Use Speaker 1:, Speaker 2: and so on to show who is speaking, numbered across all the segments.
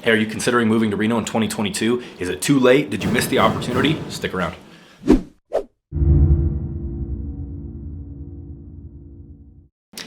Speaker 1: Hey, are you considering moving to Reno in 2022? Is it too late? Did you miss the opportunity? Stick around.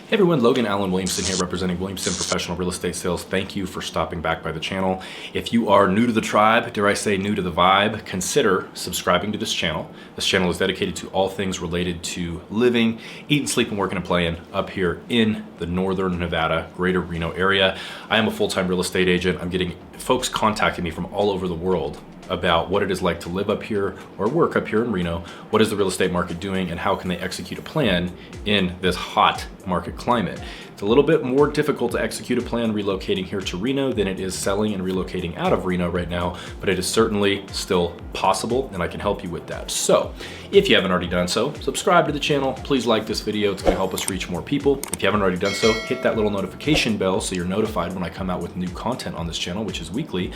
Speaker 1: Hey everyone, Logan, Williamson here representing Williamson Professional Real Estate Sales. Thank you for stopping back by the channel. If you are new to the tribe, dare I say new to the vibe, consider subscribing to this channel. This channel is dedicated to all things related to living, eating, sleeping, working, and playing up here in the Northern Nevada, Greater Reno area. I am a full-time real estate agent. I'm getting folks contacting me from all over the world about what it is like to live up here or work up here in Reno. What is the real estate market doing and how can they execute a plan in this hot market climate? It's a little bit more difficult to execute a plan relocating here to Reno than it is selling and relocating out of Reno right now, but it is certainly still possible and I can help you with that. So if you haven't already done so, subscribe to the channel. Please like this video. It's gonna help us reach more people. If you haven't already done so, hit that little notification bell so you're notified when I come out with new content on this channel, which is weekly.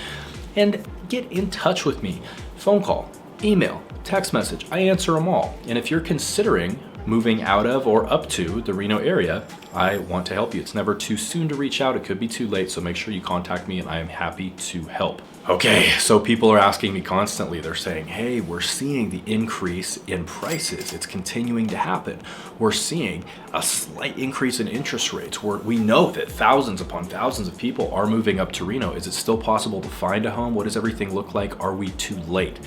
Speaker 1: And get in touch with me. Phone call, email, text message, I answer them all. And if you're considering moving out of or up to the Reno area, I want to help you. It's never too soon to reach out. It could be too late, so make sure you contact me and I am happy to help. Okay, so people are asking me constantly. They're saying, hey, we're seeing the increase in prices. It's continuing to happen. We're seeing a slight increase in interest rates. We know that thousands upon thousands of people are moving up to Reno. Is it still possible to find a home? What does everything look like? Are we too late?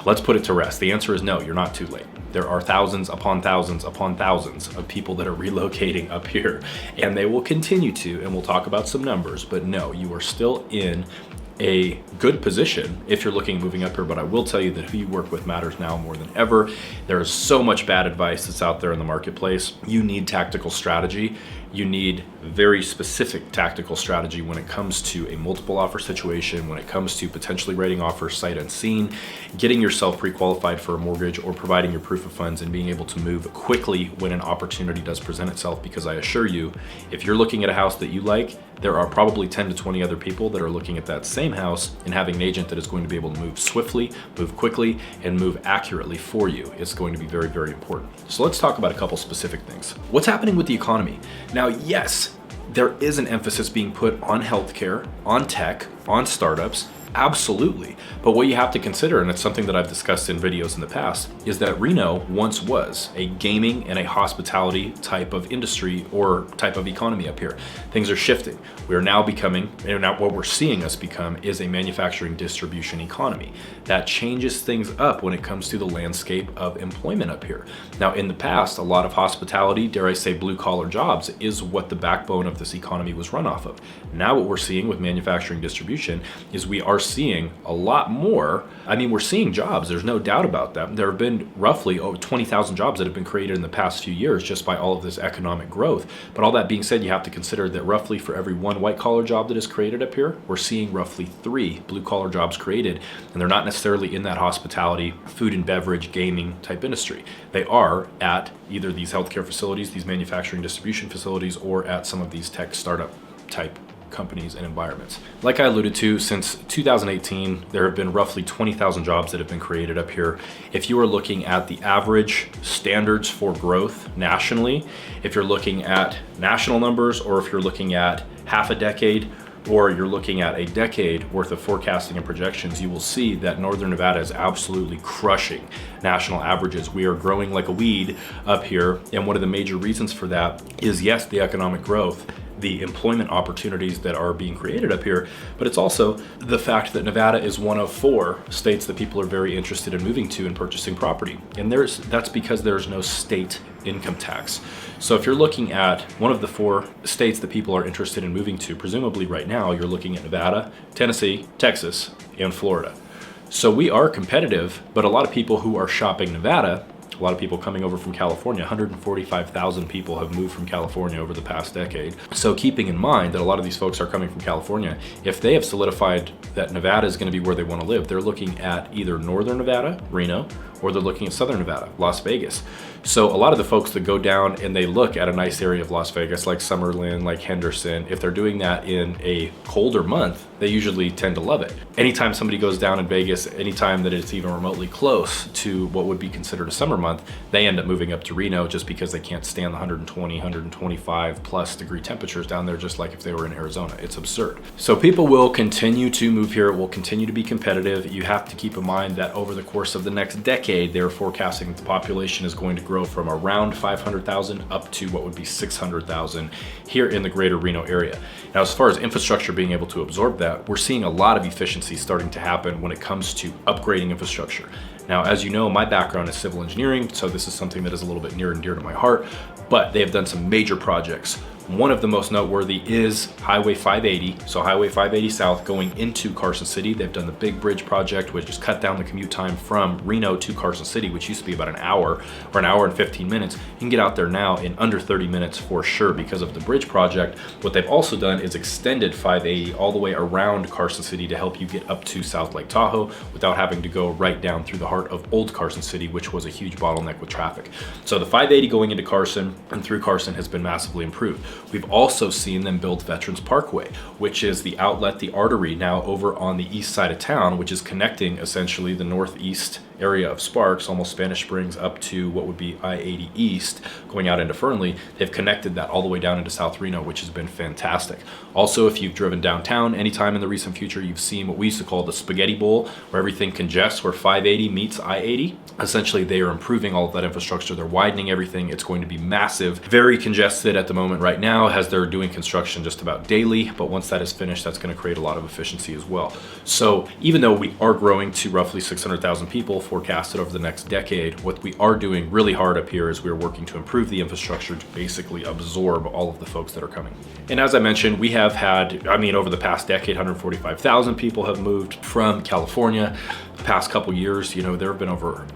Speaker 1: Let's put it to rest. The answer is no, you're not too late. There are thousands upon thousands upon thousands of people that are relocating up here, and they will continue to, and we'll talk about some numbers, but no, you are still in a good position if you're looking at moving up here. But I will tell you that who you work with matters now more than ever. There is so much bad advice that's out there in the marketplace. You need tactical strategy. You need very specific tactical strategy when it comes to a multiple offer situation, when it comes to potentially writing offers sight unseen, getting yourself pre-qualified for a mortgage, or providing your proof of funds and being able to move quickly when an opportunity does present itself. Because I assure you, if you're looking at a house that you like, there are probably 10 to 20 other people that are looking at that same house, and having an agent that is going to be able to move swiftly, move quickly, and move accurately for you is going to be very, very important. So let's talk about a couple specific things. What's happening with the economy? Now, yes, there is an emphasis being put on healthcare, on tech, on startups, absolutely. But what you have to consider, and it's something that I've discussed in videos in the past, is that Reno once was a gaming and a hospitality type of industry or type of economy up here. Things are shifting. We are now becoming, and now what we're seeing us become is a manufacturing distribution economy. That changes things up when it comes to the landscape of employment up here. Now, in the past, a lot of hospitality, dare I say blue collar jobs, is what the backbone of this economy was run off of. Now what we're seeing with manufacturing distribution is we are seeing a lot more. I mean, we're seeing jobs, there's no doubt about that. There have been roughly over 20,000 jobs that have been created in the past few years just by all of this economic growth. But all that being said, you have to consider that roughly for every one white collar job that is created up here, we're seeing roughly 3 blue collar jobs created, and they're not necessarily in that hospitality, food and beverage, gaming type industry. They are at either these healthcare facilities, these manufacturing distribution facilities, or at some of these tech startup type companies and environments. Like I alluded to, since 2018, there have been roughly 20,000 jobs that have been created up here. If you are looking at the average standards for growth nationally, if you're looking at national numbers, or if you're looking at half a decade, or you're looking at a decade worth of forecasting and projections, you will see that Northern Nevada is absolutely crushing national averages. We are growing like a weed up here, and one of the major reasons for that is, yes, the economic growth, the employment opportunities that are being created up here, but it's also the fact that Nevada is one of 4 states that people are very interested in moving to and purchasing property. And that's because there's no state income tax. So if you're looking at one of the 4 states that people are interested in moving to, presumably right now, you're looking at Nevada, Tennessee, Texas, and Florida. So we are competitive, but a lot of people who are shopping Nevada, a lot of people coming over from California, 145,000 people have moved from California over the past decade. So keeping in mind that a lot of these folks are coming from California, if they have solidified that Nevada is going to be where they want to live, they're looking at either Northern Nevada, Reno, or they're looking at Southern Nevada, Las Vegas. So a lot of the folks that go down and they look at a nice area of Las Vegas, like Summerlin, like Henderson, if they're doing that in a colder month, they usually tend to love it. Anytime somebody goes down in Vegas, anytime that it's even remotely close to what would be considered a summer month, they end up moving up to Reno just because they can't stand the 120, 125 plus degree temperatures down there, just like if they were in Arizona. It's absurd. So people will continue to move here. It will continue to be competitive. You have to keep in mind that over the course of the next decade, they're forecasting that the population is going to grow from around 500,000 up to what would be 600,000 here in the Greater Reno area. Now, as far as infrastructure being able to absorb that, we're seeing a lot of efficiency starting to happen when it comes to upgrading infrastructure. Now, as you know, my background is civil engineering, so this is something that is a little bit near and dear to my heart, but they have done some major projects. One of the most noteworthy is Highway 580. So Highway 580 South going into Carson City. They've done the big bridge project, which has cut down the commute time from Reno to Carson City, which used to be about an hour or an hour and 15 minutes. You can get out there now in under 30 minutes for sure because of the bridge project. What they've also done is extended 580 all the way around Carson City to help you get up to South Lake Tahoe without having to go right down through the heart of Old Carson City, which was a huge bottleneck with traffic. So the 580 going into Carson and through Carson has been massively improved. We've also seen them build Veterans Parkway, which is the outlet, the artery now over on the east side of town, which is connecting essentially the northeast area of Sparks, almost Spanish Springs, up to what would be I-80 East, going out into Fernley. They've connected that all the way down into South Reno, which has been fantastic. Also, if you've driven downtown anytime in the recent future, you've seen what we used to call the spaghetti bowl, where everything congests, where 580 meets I-80. Essentially, they are improving all of that infrastructure. They're widening everything. It's going to be massive. Very congested at the moment right now, as they're doing construction just about daily, but once that is finished, that's going to create a lot of efficiency as well. So even though we are growing to roughly 600,000 people forecasted over the next decade, what we are doing really hard up here is we're working to improve the infrastructure to basically absorb all of the folks that are coming. And as I mentioned, we have had, over the past decade, 145,000 people have moved from California. The past couple years, there have been over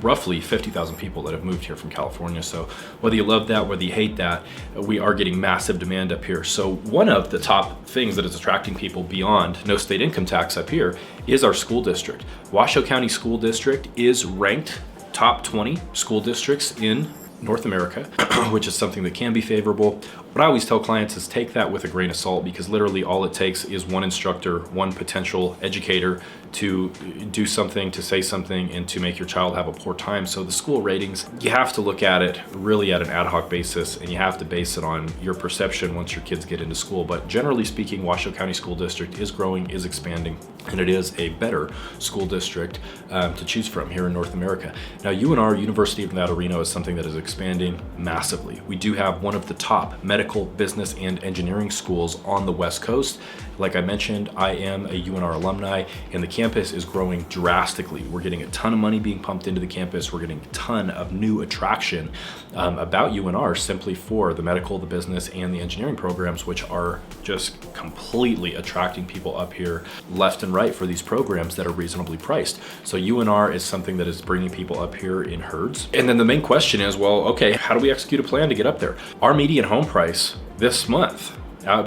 Speaker 1: roughly 50,000 people that have moved here from California. So whether you love that, whether you hate that, we are getting massive demand up here. So one of the top things that is attracting people beyond no state income tax up here is our school district. Washoe County School District is ranked top 20 school districts in North America, which is something that can be favorable. What I always tell clients is take that with a grain of salt, because literally all it takes is one instructor, one potential educator to do something, to say something, and to make your child have a poor time. So the school ratings, you have to look at it really at an ad hoc basis, and you have to base it on your perception once your kids get into school. But generally speaking, Washoe County School District is growing, is expanding, and it is a better school district to choose from here in North America. Now, UNR, University of Nevada, Reno, is something that is expanding massively. We do have one of the top medical, business, and engineering schools on the West Coast. Like I mentioned, I am a UNR alumni, and the campus is growing drastically. We're getting a ton of money being pumped into the campus. We're getting a ton of new attraction about UNR simply for the medical, the business, and the engineering programs, which are just completely attracting people up here left and right for these programs that are reasonably priced. So UNR is something that is bringing people up here in herds. And then the main question is, well, okay, how do we execute a plan to get up there? Our median home price this month,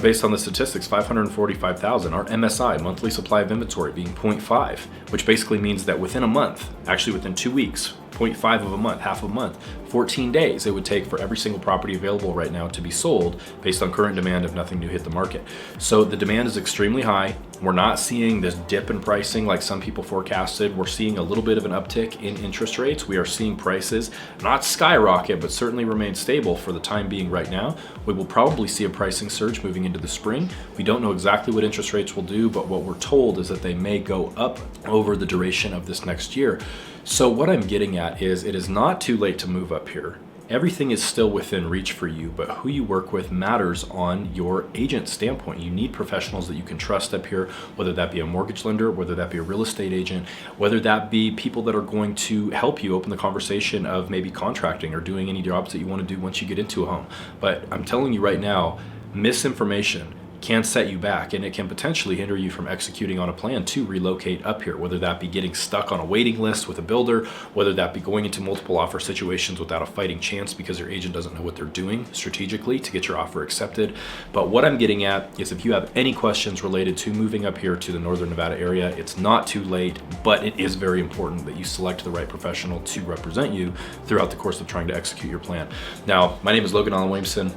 Speaker 1: based on the statistics, 545,000. Our MSI, monthly supply of inventory, being 0.5, which basically means that within a month, actually within 2 weeks, 0.5 of a month, half a month, 14 days it would take for every single property available right now to be sold based on current demand if nothing new hit the market. So the demand is extremely high. We're not seeing this dip in pricing like some people forecasted. We're seeing a little bit of an uptick in interest rates. We are seeing prices not skyrocket, but certainly remain stable for the time being right now. We will probably see a pricing surge moving into the spring. We don't know exactly what interest rates will do, but what we're told is that they may go up over the duration of this next year. So what I'm getting at is it is not too late to move up here. Everything is still within reach for you, but who you work with matters on your agent standpoint. You need professionals that you can trust up here, whether that be a mortgage lender, whether that be a real estate agent, whether that be people that are going to help you open the conversation of maybe contracting or doing any jobs that you want to do once you get into a home. But I'm telling you right now, misinformation, can set you back, and it can potentially hinder you from executing on a plan to relocate up here, whether that be getting stuck on a waiting list with a builder, whether that be going into multiple offer situations without a fighting chance because your agent doesn't know what they're doing strategically to get your offer accepted. But what I'm getting at is, if you have any questions related to moving up here to the Northern Nevada area, it's not too late, but it is very important that you select the right professional to represent you throughout the course of trying to execute your plan. Now, my name is Logan Williamson.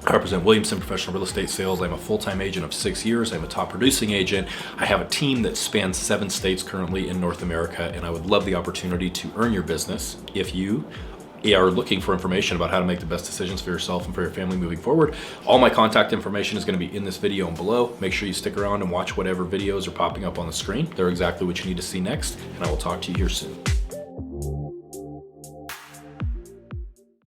Speaker 1: I represent Williamson Professional Real Estate Sales. I'm a full-time agent of 6 years. I'm a top producing agent. I have a team that spans 7 states currently in North America, and I would love the opportunity to earn your business if you are looking for information about how to make the best decisions for yourself and for your family moving forward. All my contact information is going to be in this video and below. Make sure you stick around and watch whatever videos are popping up on the screen. They're exactly what you need to see next, and I will talk to you here soon.